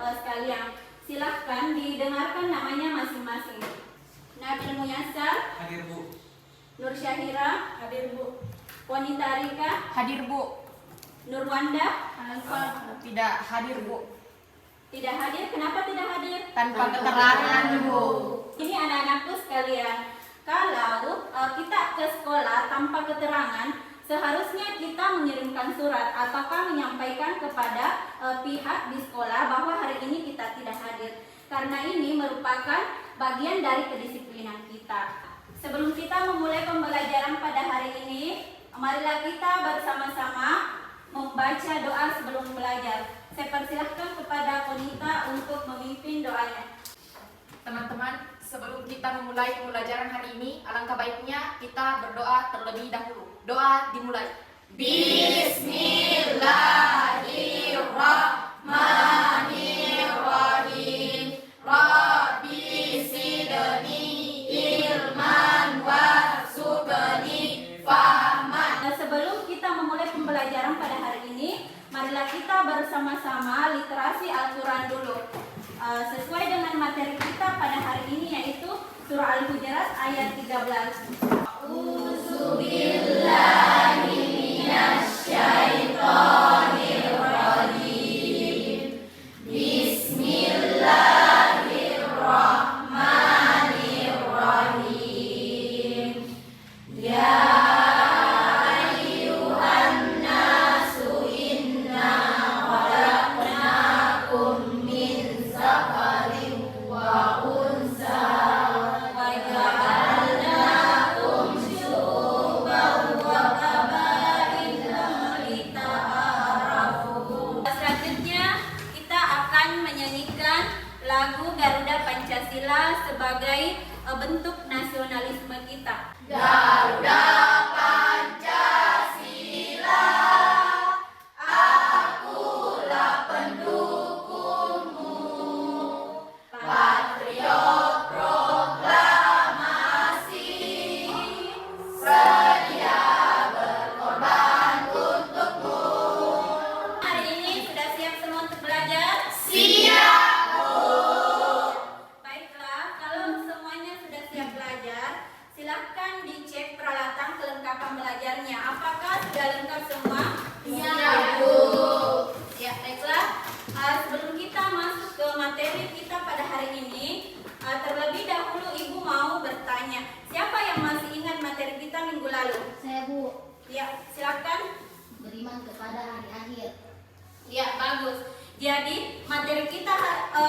sekalian. Silahkan didengarkan namanya masing-masing. Nabil Muyassar. Hadir, Bu. Nur Syahira. Hadir, Bu. Wanita Rika. Hadir, Bu. Nurwanda. Tidak hadir, Bu. Tidak hadir. Kenapa tidak hadir? Tanpa keterangan, Bu. Ini anak-anakku sekalian, kalau kita ke sekolah tanpa keterangan, seharusnya kita mengirimkan surat ataukah menyampaikan kepada pihak di sekolah bahwa hari ini kita tidak hadir. Karena ini merupakan bagian dari kedisiplinan kita. Sebelum kita memulai pembelajaran pada hari ini, marilah kita bersama-sama membaca doa sebelum belajar. Saya persilahkan kepada Konita untuk memimpin doanya. Teman-teman, sebelum kita memulai pembelajaran hari ini, alangkah baiknya kita berdoa terlebih dahulu. Doa dimulai. Bismillahirrahmanirrahim. Rabbi zidni ilman warzuqni fahman. Sebelum kita memulai pembelajaran pada hari ini, marilah kita bersama-sama literasi Al-Quran dulu. Sesuai dengan materi kita pada hari ini, yaitu surah Al-Hujurat ayat 13. A'udzubillahi minasyaitonirrajim. Bismillahirrahmanirrahim. Ya lagu Garuda Pancasila sebagai bentuk nasionalisme kita. Garuda Pancasila, akulah pendukungmu, patriot proklamasi, sedia berkorban untukmu. Hari ini sudah siap semua untuk belajar? Siap. Silahkan dicek peralatan kelengkapan belajarnya. Apakah sudah lengkap semua? Siap, Bu. Ya, baiklah. Sebelum kita masuk ke materi kita pada hari ini, terlebih dahulu Ibu mau bertanya, siapa yang masih ingat materi kita minggu lalu? Saya, Bu. Ya, silakan. Beriman kepada hari akhir. Ya, bagus. Jadi materi kita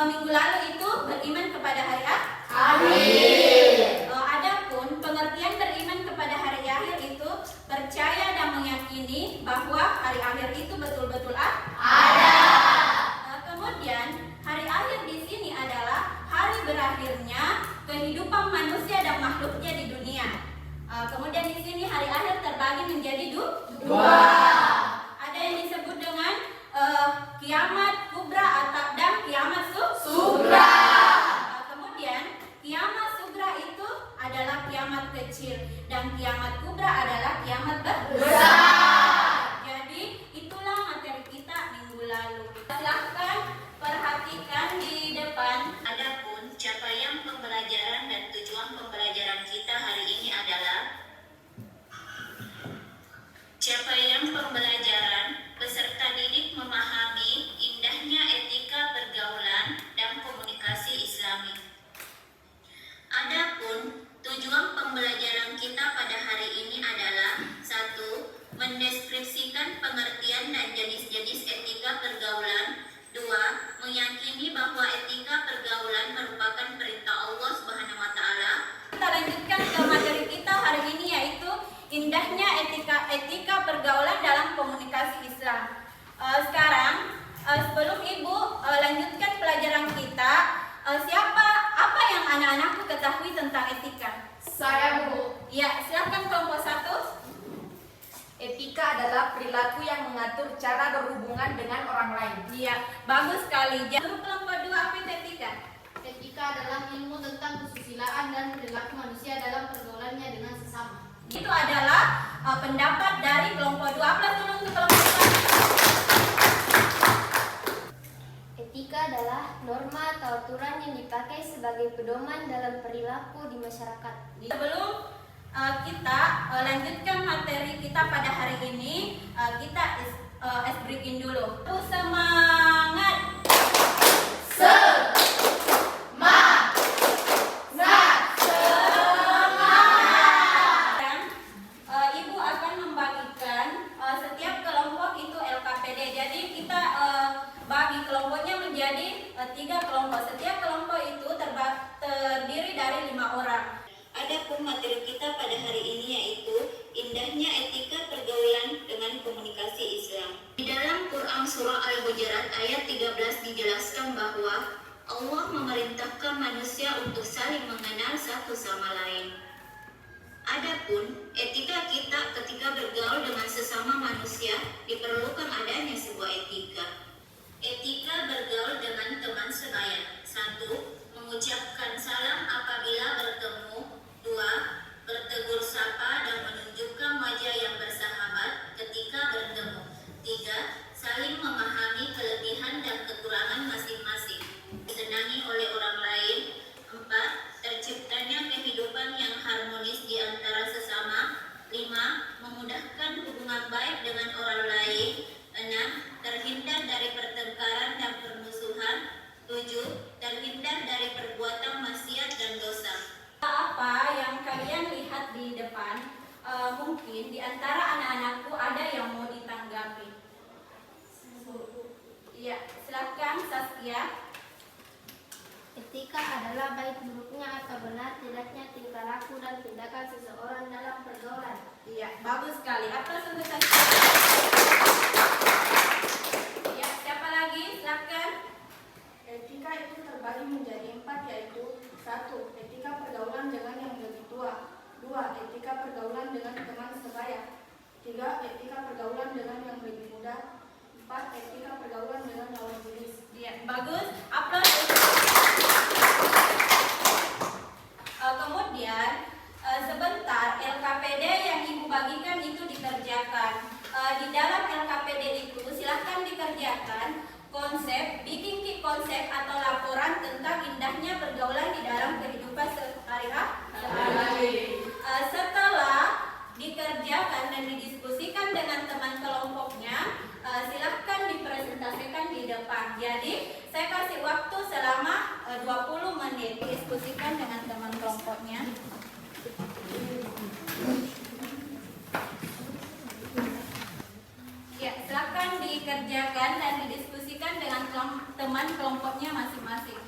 minggu lalu itu beriman kepada hari akhir. Adapun pengertian beriman kepada hari akhir itu percaya dan meyakini bahwa hari akhir itu betul-betul ada. Kemudian hari akhir di sini adalah hari berakhirnya kehidupan manusia dan makhluknya di dunia. Kemudian di sini hari akhir terbagi menjadi dua. Ada yang disebut dengan kiamat kubra dan kiamat sugra. Kemudian kiamat sugra itu adalah kiamat kecil dan kiamat kubra adalah kiamat besar. Jadi itulah materi kita minggu lalu. Silahkan perhatikan di depan. Adapun capaian pembelajaran dan tujuan pembelajaran kita hari ini adalah capaian pembelajaran peserta didik memahami indahnya etika pergaulan dan komunikasi Islami. Adapun tujuan pembelajaran kita pada hari ini adalah 1. Mendeskripsikan pengertian dan jenis-jenis etika pergaulan. 2. Meyakini bahwa etika pergaulan merupakan perintah Allah Subhanahu wa taala. Kita lanjutkan ke materi kita hari ini, yaitu indahnya etika pergaulan dalam komunikasi Islam. Sekarang sebelum Ibu lanjutkan pelajaran kita, apa yang anak-anakku ketahui tentang etika? Saya, Bu. Ya, silakan kelompok 1. Etika adalah perilaku yang mengatur cara berhubungan dengan orang lain. Iya, bagus sekali. Jadi kelompok 2 apa itu etika? Etika adalah ilmu tentang kesusilaan dan perilaku manusia dalam pergaulannya dengan sesama. Itu adalah pendapat dari kelompok 2. Aplaus dulu untuk kelompok 2. Etika Etika adalah norma atau aturan yang dipakai sebagai pedoman dalam perilaku di masyarakat. Sebelum kita lanjutkan materi kita pada hari ini, kita ice breaking dulu. Semangat! Ibu akan membagikan setiap kelompok itu LKPD. Jadi kita bagi kelompoknya menjadi 3 kelompok. Setiap kelompok itu terdiri dari 5 orang. Adapun materi kita pada hari ini yaitu indahnya etika pergaulan dengan komunikasi Islam. Di dalam Quran surah Al-Hujurat ayat 13 dijelaskan bahwa Allah memerintahkan manusia untuk saling mengenal satu sama lain. Adapun etika kita ketika bergaul dengan sesama manusia diperlukan adanya sebuah etika. Etika bergaul dengan teman sebaya. 1. Mengucapkan salam apabila bertemu. 2. Bertegur sapa dan menunjukkan wajah yang bersahabat ketika bertemu. 3. Saling memahami kelebihan dan kekurangan masing-masing. Disenangi oleh orang lain. 4. Terciptanya kehidupan yang harmonis di antara sesama. 5. Memudahkan hubungan baik dengan orang lain. 6. Terhindar dari pertengkaran dan permusuhan. 7. Terhindar dari perbuatan maksiat dan dosa. Apa yang kalian lihat di depan, mungkin di antara anak-anakku ada yang mau ditanggapi. Iya, silakan Saskia. Etika adalah baik buruknya atau benar tidaknya tingkah laku dan tindakan seseorang dalam pergaulan. Iya, bagus sekali. Aplaus untuk Saskia. Iya, siapa lagi? Silakan. Etika itu terbagi menjadi 4, yaitu 1. Etika pergaulan dengan yang lebih tua. 2. Etika pergaulan dengan teman sebaya. 3. Etika pergaulan dengan yang lebih muda. 4. Etika pergaulan dengan lawan jenis. Iya, bagus. Aplaus. Kemudian sebentar LKPD yang Ibu bagikan itu dikerjakan. Di dalam LKPD itu silahkan dikerjakan bikin konsep atau laporan tentang indahnya pergaulan di dalam kehidupan sehari-hari. Setelah dikerjakan dan didiskusikan dengan teman kelompoknya, silahkan dipresentasikan di depan. Jadi saya kasih waktu selama 20 menit diskusikan dengan teman kelompoknya. Ya, silakan dikerjakan dan didiskusikan dengan teman kelompoknya masing-masing.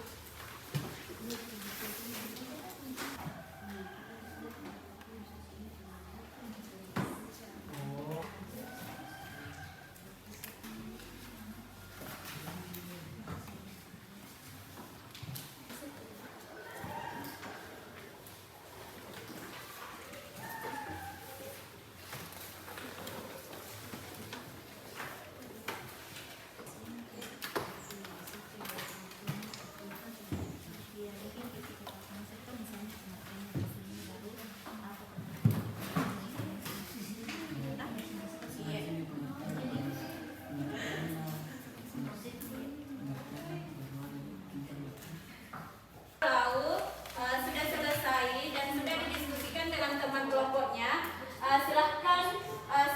Silahkan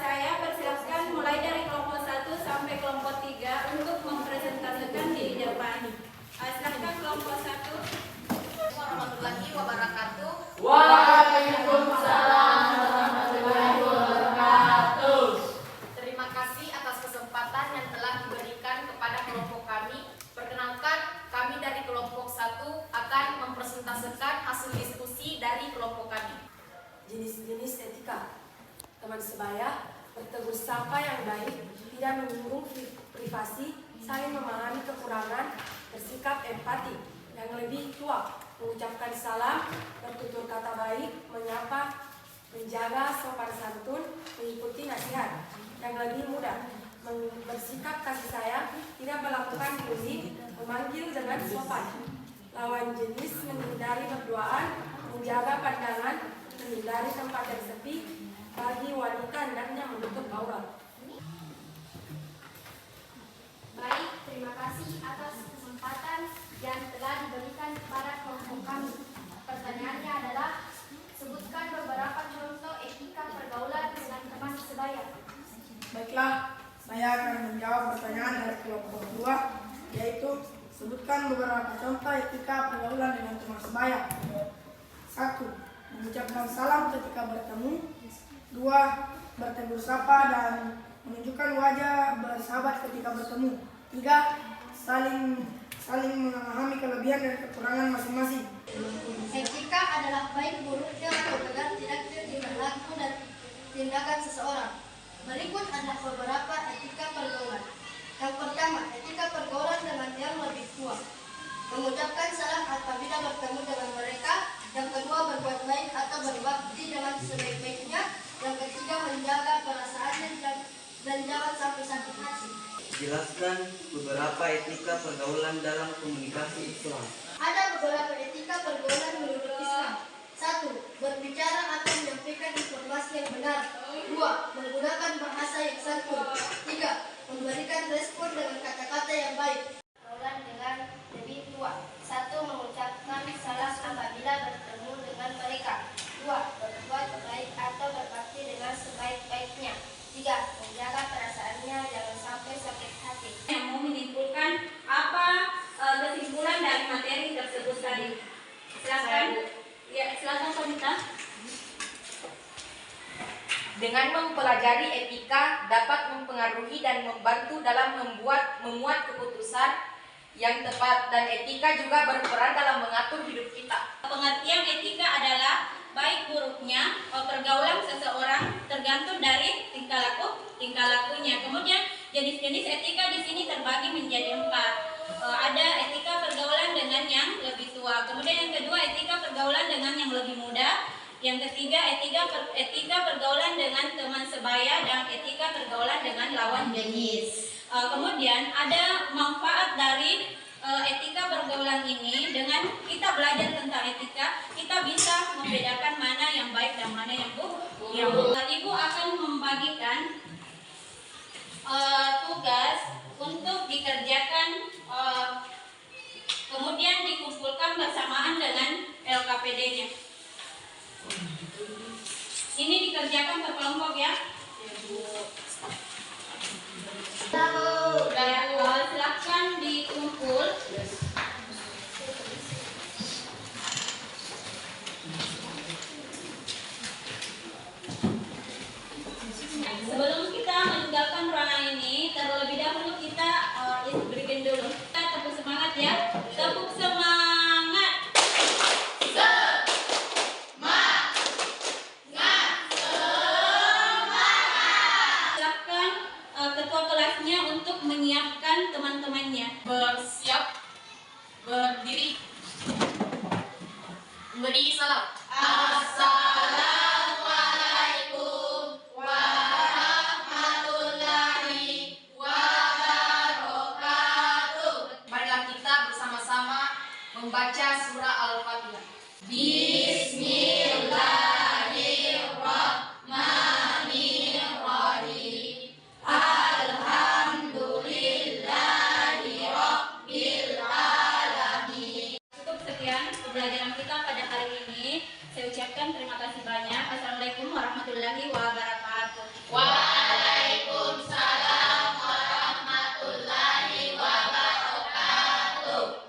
saya persilahkan mulai dari kelompok 1 sampai kelompok 3 untuk mempresentasikan di depan. Silahkan kelompok 1. Warahmatullahi wabarakatuh. Waalaikumsalam warahmatullahi wabarakatuh. Terima kasih atas kesempatan yang telah diberikan kepada kelompok kami. Perkenalkan, kami dari kelompok 1 akan mempresentasikan hasil diskusi dari kelompok kami. Jenis-jenis etika. Teman sebaya, bertegur sapa yang baik, tidak menyinggung privasi, saling memahami kekurangan, bersikap empati. Yang lebih tua, mengucapkan salam, bertutur kata baik, menyapa, menjaga sopan santun, mengikuti nasihat. Yang lebih muda, bersikap kasih sayang, tidak melakukan bully, memanggil dengan sopan. Lawan jenis, menghindari berduaan, menjaga pandangan, menghindari tempat yang sepi. Bagi wanita hendaknya menutup aurat. Baik, terima kasih atas kesempatan kesempatan yang telah diberikan kepada kelompok kami. Pertanyaannya adalah, sebutkan beberapa contoh etika pergaulan dengan teman sebaya. Baiklah, saya akan menjawab pertanyaan dari kelompok 2, yaitu sebutkan beberapa contoh etika pergaulan dengan teman sebaya. 1. Mengucapkan salam ketika bertemu. 2. Bertegur sapa dan menunjukkan wajah bersahabat ketika bertemu. 3. Saling memahami kelebihan dan kekurangan masing-masing. Etika adalah baik buruknya atau benar tidaknya tingkah laku dan tindakan seseorang. Berikut adalah beberapa etika pergaulan. Yang pertama, etika pergaulan dengan yang lebih tua. Mengucapkan salam apabila bertemu dengan mereka. Yang kedua, berbuat baik atau berbakti dengan sebaik-baiknya. Yang ketiga, menjaga perasaannya dan jangan sampai sakit hati. Jelaskan beberapa etika pergaulan dalam komunikasi Islam. Ada beberapa etika pergaulan menurut Islam. 1. Berbicara atau menyampaikan informasi yang benar. 2. Menggunakan bahasa yang santun. 3. Memberikan respon dengan kata-kata yang baik. Pergaulan dengan lebih tua. 1. Mengucapkan salam apabila bertemu dengan mereka. 2. Berbuat baik atau berbakti dengan sebaik-baiknya. 3. Menjaga perasaannya jangan sampai sakit hati. Yang mau menyimpulkan apa kesimpulan dari materi tersebut tadi? Silakan. Ya, silakan Sonita. Dengan mempelajari etika dapat mempengaruhi dan membantu dalam memuat keputusan yang tepat, dan etika juga berperan dalam mengatur hidup kita. Pengertian etika adalah baik buruknya pergaulan seseorang tergantung dari tingkah lakunya. Kemudian jenis-jenis etika di sini terbagi menjadi 4. Ada etika pergaulan dengan yang lebih tua. Kemudian yang kedua, etika pergaulan dengan yang lebih muda. Yang ketiga, etika pergaulan dengan teman sebaya, dan etika pergaulan dengan lawan jenis. Kemudian ada manfaat dari etika pergaulan ini. Dengan kita belajar tentang etika, kita bisa membedakan mana yang baik dan mana yang buruk. Ibu akan membagikan tugas untuk dikerjakan, kemudian dikumpulkan bersamaan dengan LKPD-nya. Ini dikerjakan per kelompok ya. Silakan dikumpul. Sebelum kita meninggalkan ruangan ini, terlebih dahulu kita berikan dulu. Kita tepuk semangat ya. Tepuk semangat. Silakan ketua kelasnya untuk menyiapkan teman-temannya. Bersiap, berdiri, memberi salam. Assalamualaikum warahmatullahi wabarakatuh. Marilah kita bersama-sama membaca surah Al-Fatihah. Bismillah.